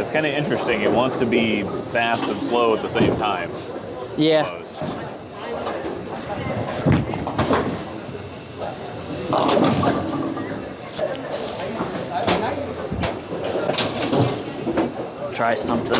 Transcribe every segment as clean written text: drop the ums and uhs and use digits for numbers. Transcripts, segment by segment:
It's kind of interesting. It wants to be fast and slow at the same time. Yeah. Try something.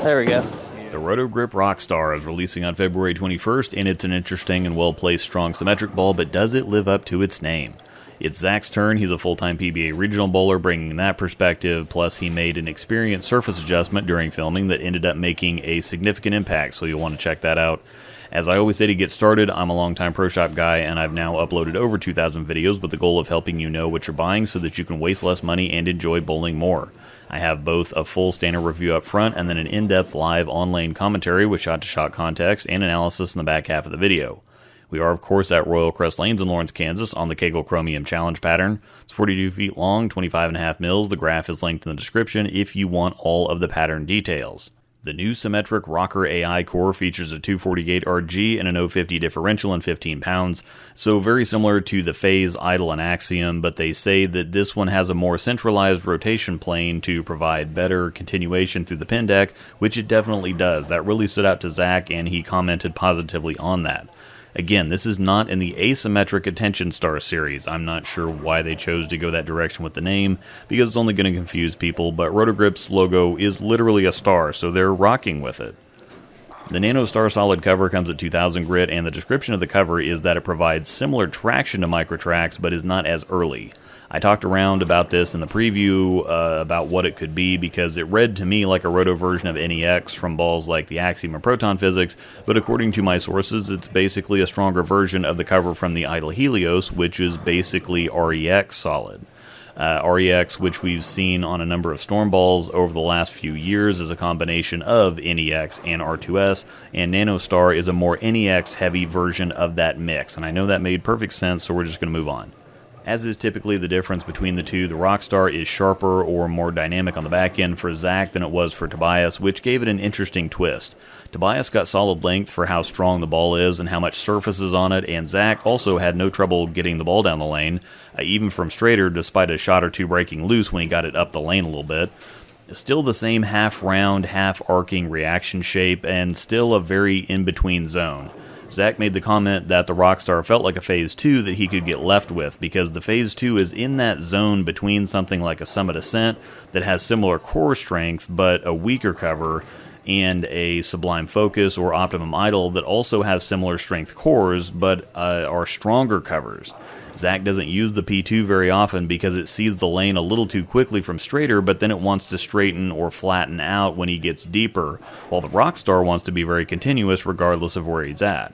There we go. The Roto Grip Rockstar is releasing on February 21st, and it's an interesting and well-placed strong symmetric ball, but does it live up to its name? It's Zach's turn. He's a full-time PBA regional bowler, bringing that perspective, plus he made an experienced surface adjustment during filming that ended up making a significant impact, so you'll want to check that out. As I always say to get started, I'm a longtime Pro Shop guy, and I've now uploaded over 2,000 videos with the goal of helping you know what you're buying so that you can waste less money and enjoy bowling more. I have both a full standard review up front and then an in-depth live on-lane commentary with shot-to-shot context and analysis in the back half of the video. We are, of course, at Royal Crest Lanes in Lawrence, Kansas on the Kegel Chromium Challenge pattern. It's 42 feet long, 25.5 mils. The graph is linked in the description if you want all of the pattern details. The new SYMMETRIC Rocker AI core features a 240 RG and an 050 differential in 15 pounds, so very similar to the Phase, Idle, and Axiom, but they say that this one has a more centralized rotation plane to provide better continuation through the pin deck, which it definitely does. That really stood out to Zach, and he commented positively on that. Again, this is not in the asymmetric Attention Star series. I'm not sure why they chose to go that direction with the name, because it's only going to confuse people, but RotoGrip's logo is literally a star, so they're rocking with it. The Nano Star Solid cover comes at 2000 grit, and the description of the cover is that it provides similar traction to Microtrax, but is not as early. I talked around about this in the preview about what it could be because it read to me like a roto version of NEX from balls like the Axiom and Proton Physics, but according to my sources, it's basically a stronger version of the cover from the Idle Helios, which is basically REX Solid. REX, which we've seen on a number of Storm balls over the last few years, is a combination of NEX and R2S, and Nanostar is a more NEX-heavy version of that mix, and I know that made perfect sense, so we're just going to move on. As is typically the difference between the two, the Rockstar is sharper or more dynamic on the back end for Zach than it was for Tobias, which gave it an interesting twist. Tobias got solid length for how strong the ball is and how much surface is on it, and Zach also had no trouble getting the ball down the lane, even from straighter, despite a shot or two breaking loose when he got it up the lane a little bit. Still the same half-round, half-arcing reaction shape, and still a very in-between zone. Zach made the comment that the Rockstar felt like a Phase 2 that he could get left with, because the Phase 2 is in that zone between something like a Summit Ascent that has similar core strength but a weaker cover, and a Sublime Focus or Optimum Idle that also has similar strength cores but are stronger covers. Zach doesn't use the P2 very often because it sees the lane a little too quickly from straighter, but then it wants to straighten or flatten out when he gets deeper, while the Rockstar wants to be very continuous regardless of where he's at.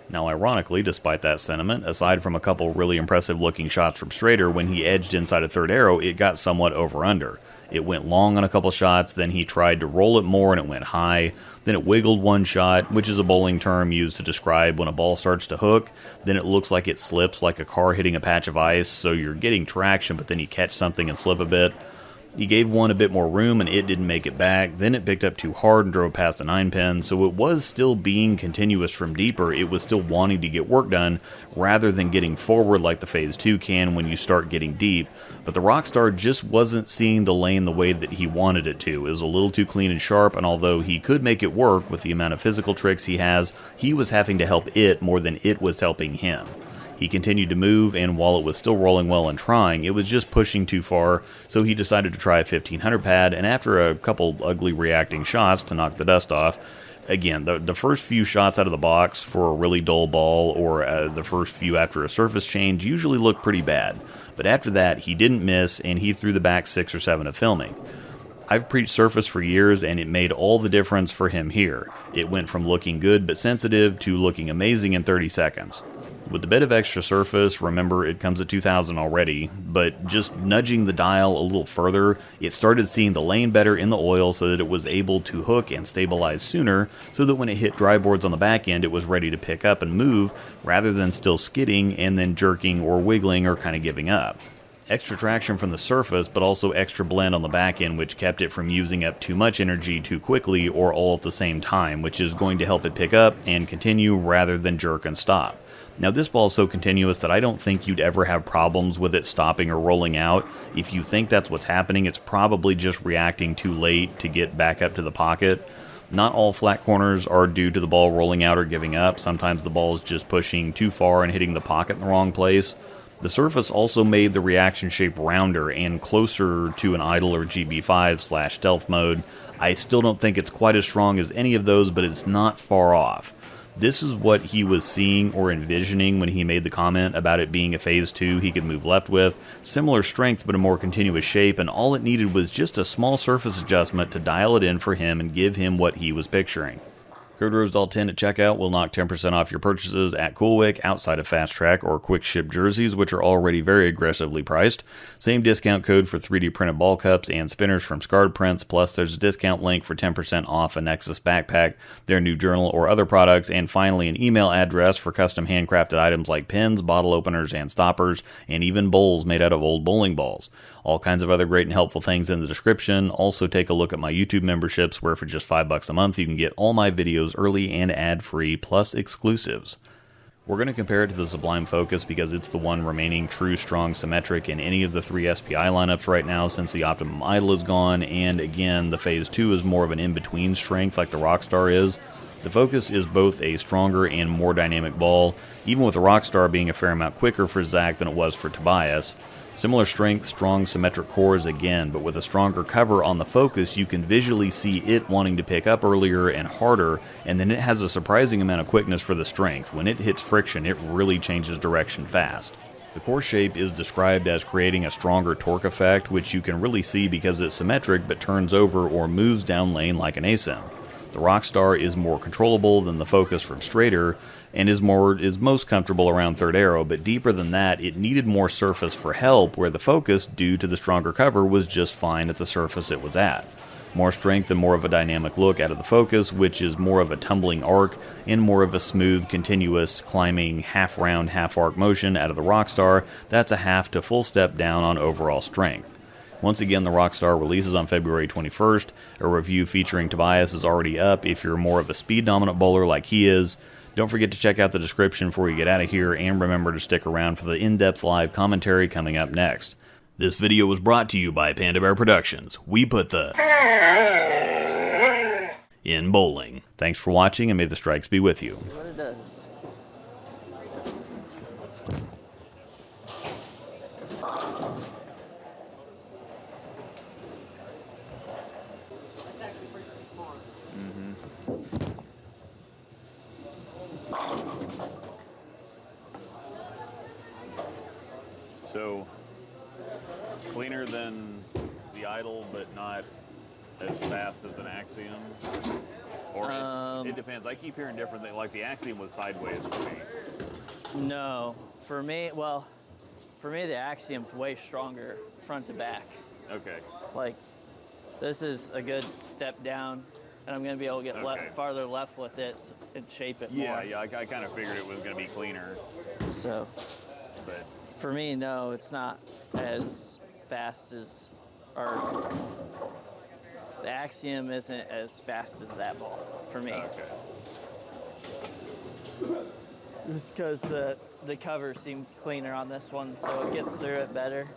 Now, ironically, despite that sentiment, aside from a couple really impressive-looking shots from straighter, when he edged inside a third arrow, it got somewhat over-under. It went long on a couple shots, then he tried to roll it more and it went high, then it wiggled one shot, which is a bowling term used to describe when a ball starts to hook, then it looks like it slips like a car hitting a patch of ice, so you're getting traction but then you catch something and slip a bit. He gave one a bit more room and it didn't make it back, then it picked up too hard and drove past a 9-pin, so it was still being continuous from deeper, it was still wanting to get work done, rather than getting forward like the Phase 2 can when you start getting deep, but the Rockstar just wasn't seeing the lane the way that he wanted it to. It was a little too clean and sharp, and although he could make it work with the amount of physical tricks he has, he was having to help it more than it was helping him. He continued to move, and while it was still rolling well and trying, it was just pushing too far, so he decided to try a 1500 pad, and after a couple ugly reacting shots to knock the dust off, again, the first few shots out of the box for a really dull ball, or the first few after a surface change, usually look pretty bad. But after that, he didn't miss, and he threw the back 6 or 7 of filming. I've preached surface for years, and it made all the difference for him here. It went from looking good but sensitive to looking amazing in 30 seconds. With a bit of extra surface, remember it comes at 2000 already, but just nudging the dial a little further, it started seeing the lane better in the oil so that it was able to hook and stabilize sooner, so that when it hit dry boards on the back end it was ready to pick up and move, rather than still skidding and then jerking or wiggling or kind of giving up. extra traction from the surface, but also extra blend on the back end, which kept it from using up too much energy too quickly or all at the same time, which is going to help it pick up and continue rather than jerk and stop. Now this ball is so continuous that I don't think you'd ever have problems with it stopping or rolling out. If you think that's what's happening, it's probably just reacting too late to get back up to the pocket. Not all flat corners are due to the ball rolling out or giving up. Sometimes the ball is just pushing too far and hitting the pocket in the wrong place. The surface also made the reaction shape rounder and closer to an idle or GB5/stealth mode. I still don't think it's quite as strong as any of those, but it's not far off. This is what he was seeing or envisioning when he made the comment about it being a phase 2 he could move left with. Similar strength but a more continuous shape, and all it needed was just a small surface adjustment to dial it in for him and give him what he was picturing. Code ROSEDAL10 at checkout will knock 10% off your purchases at CoolWick outside of Fast Track or Quick Ship jerseys, which are already very aggressively priced. Same discount code for 3D printed ball cups and spinners from Scarred Prints, plus there's a discount link for 10% off a Nexus backpack, their new journal, or other products, and finally an email address for custom handcrafted items like pins, bottle openers, and stoppers, and even bowls made out of old bowling balls. All kinds of other great and helpful things in the description. Also take a look at my YouTube memberships, where for just $5 a month you can get all my videos early and ad-free, plus exclusives. We're going to compare it to the Sublime Focus because it's the one remaining true strong symmetric in any of the 3 SPI lineups right now, since the Optimum Idle is gone, and again the Phase 2 is more of an in-between strength like the Rockstar is. The Focus is both a stronger and more dynamic ball, even with the Rockstar being a fair amount quicker for Zach than it was for Tobias. Similar strength, strong symmetric cores again, but with a stronger cover on the Focus, you can visually see it wanting to pick up earlier and harder, and then it has a surprising amount of quickness for the strength. When it hits friction, it really changes direction fast. The core shape is described as creating a stronger torque effect, which you can really see because it's symmetric but turns over or moves down lane like an ASIM. The Rockstar is more controllable than the Focus from straighter, and is most comfortable around third arrow, but deeper than that, it needed more surface for help, where the Focus, due to the stronger cover, was just fine at the surface it was at. More strength and more of a dynamic look out of the Focus, which is more of a tumbling arc, and more of a smooth, continuous, climbing, half-round, half-arc motion out of the Rockstar. That's a half to full step down on overall strength. Once again, the Rockstar releases on February 21st. A review featuring Tobias is already up if you're more of a speed-dominant bowler like he is. Don't forget to check out the description before you get out of here, and remember to stick around for the in-depth live commentary coming up next. This video was brought to you by Panda Bear Productions. We put the in bowling. Thanks for watching, and may the strikes be with you. See what it does. So, cleaner than the Idle, but not as fast as an Axiom? Or it depends. I keep hearing different things. Like the Axiom was sideways for me. No, for me, the Axiom's way stronger front to back. Okay. Like, this is a good step down, and I'm going to be able to get farther left with it and shape it more. Yeah, I kind of figured it was going to be cleaner. So, But for me, no, it's not as fast as, or the Axiom isn't as fast as that ball for me. okay. Just because the cover seems cleaner on this one, so it gets through it better.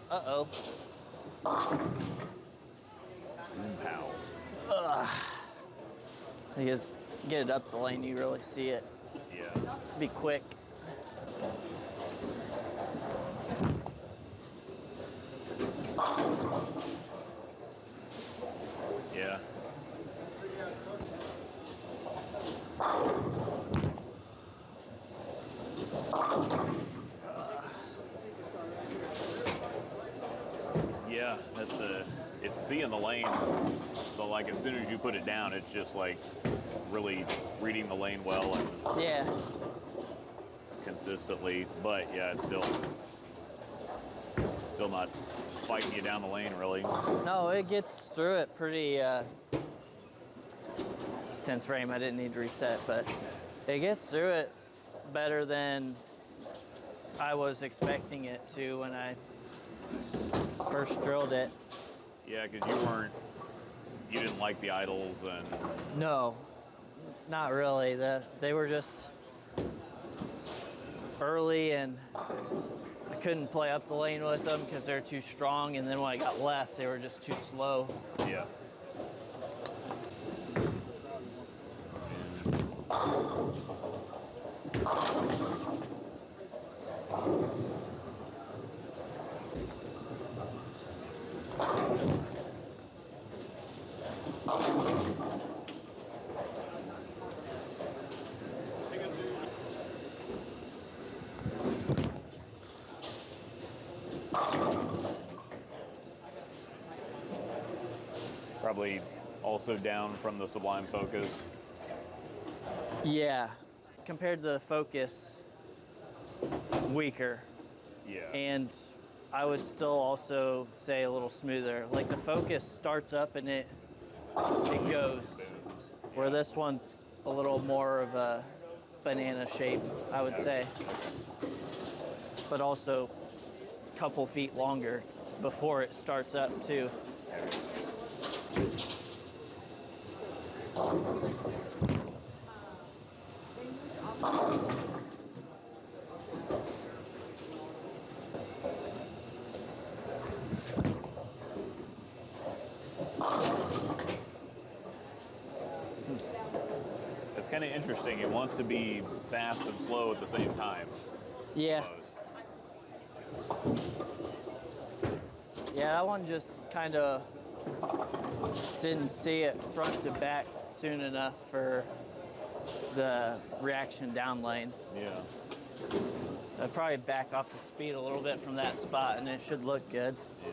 Uh-oh. Pow. I guess get it up the lane, you really see it. Yeah. Be quick. Yeah. Yeah, it's seeing the lane. So like as soon as you put it down, it's just like really reading the lane well and Yeah. consistently. But yeah, it's still not fighting you down the lane really. No, it gets through it pretty, 10th frame, I didn't need to reset, but it gets through it better than I was expecting it to when I first drilled it. Yeah, because you didn't like the idles and... No, not really. They were just early and I couldn't play up the lane with them because they're too strong, and then when I got left, they were just too slow. Yeah. Probably also down from the Sublime Focus. Yeah, compared to the Focus, weaker. Yeah. And I would still also say a little smoother. Like the Focus starts up and it goes, where this one's a little more of a banana shape, I would say. But also a couple feet longer before it starts up too. It's kind of interesting. It wants to be fast and slow at the same time. Yeah. Almost. Yeah, that one just kind of didn't see it front to back soon enough for the reaction down lane. Yeah. I'd probably back off the speed a little bit from that spot and it should look good. Yeah.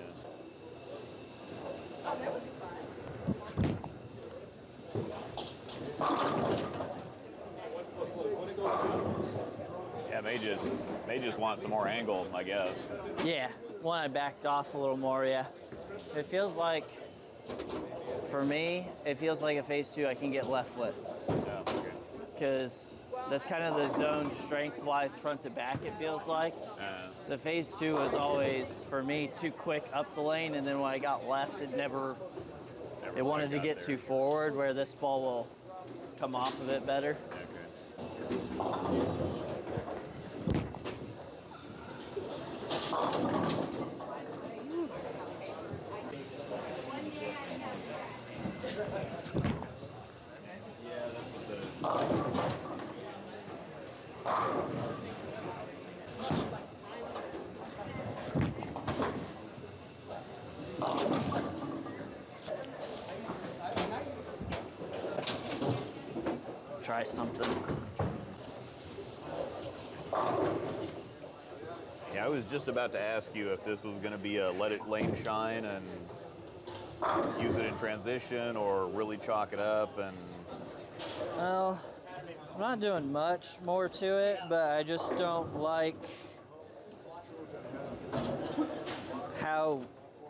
Oh, that would be fun. Yeah, may just want some more angle, I guess. Yeah, when I backed off a little more, yeah. It feels like, for me, it feels like a phase 2 I can get left with. Yeah, okay. Because that's kind of the zone strength-wise front to back, it feels like. The phase 2 was always, for me, too quick up the lane, and then when I got left, it wanted to get too forward, where this ball will come off of it better. Try something. Yeah, I was just about to ask you if this was going to be a let it lane shine and use it in transition or really chalk it up and... Well, I'm not doing much more to it, but I just don't like how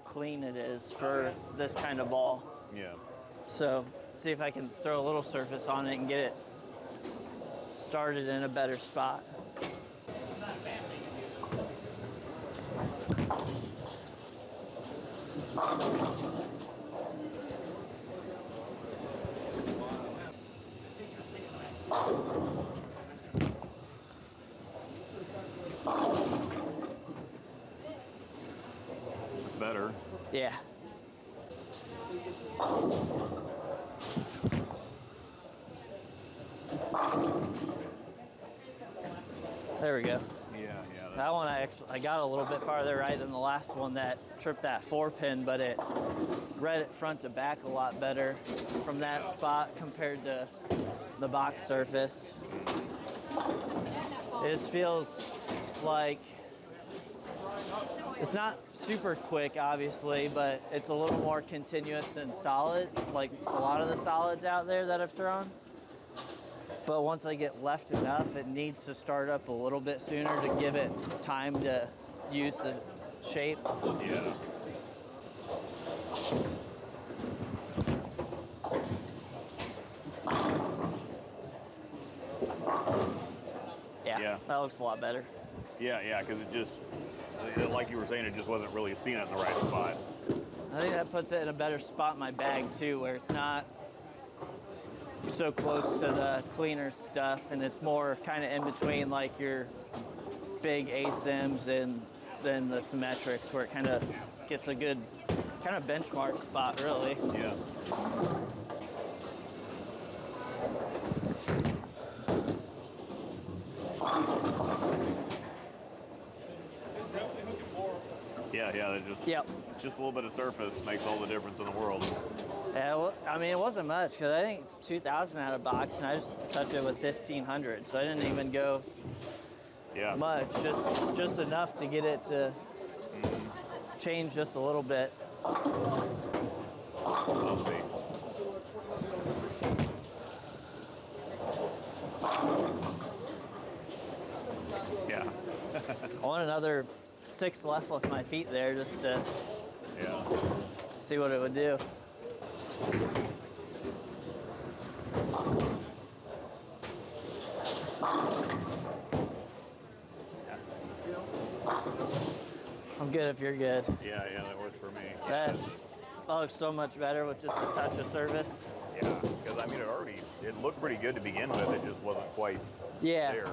clean it is for this kind of ball. Yeah. So, see if I can throw a little surface on it and get it started in a better spot. Better. Yeah. There we go. Yeah. That one I got a little bit farther right than the last one that tripped that 4-pin, but it read it front to back a lot better from that spot compared to the box surface. It just feels like it's not super quick, obviously, but it's a little more continuous and solid, like a lot of the solids out there that I've thrown. But once I get left enough, it needs to start up a little bit sooner to give it time to use the shape. Yeah. Yeah. Yeah. That looks a lot better. Yeah, because it just, like you were saying, it just wasn't really seeing it in the right spot. I think that puts it in a better spot in my bag too, where it's not so close to the cleaner stuff, and it's more kind of in between like your big ASIMs and then the SYMMETRICs, where it kind of gets a good kind of benchmark spot, really. Yeah. Yeah, just a little bit of surface makes all the difference in the world. Yeah, well, I mean, it wasn't much, because I think it's 2,000 out of box, and I just touched it with 1,500, so I didn't even go much, just enough to get it to change just a little bit. I'll see. Yeah. I want another 6 left with my feet there just to see what it would do. I'm good if you're good. Yeah, that works for me. That looks so much better with just a touch of surface. Yeah, because I mean, it looked pretty good to begin with. It just wasn't quite there.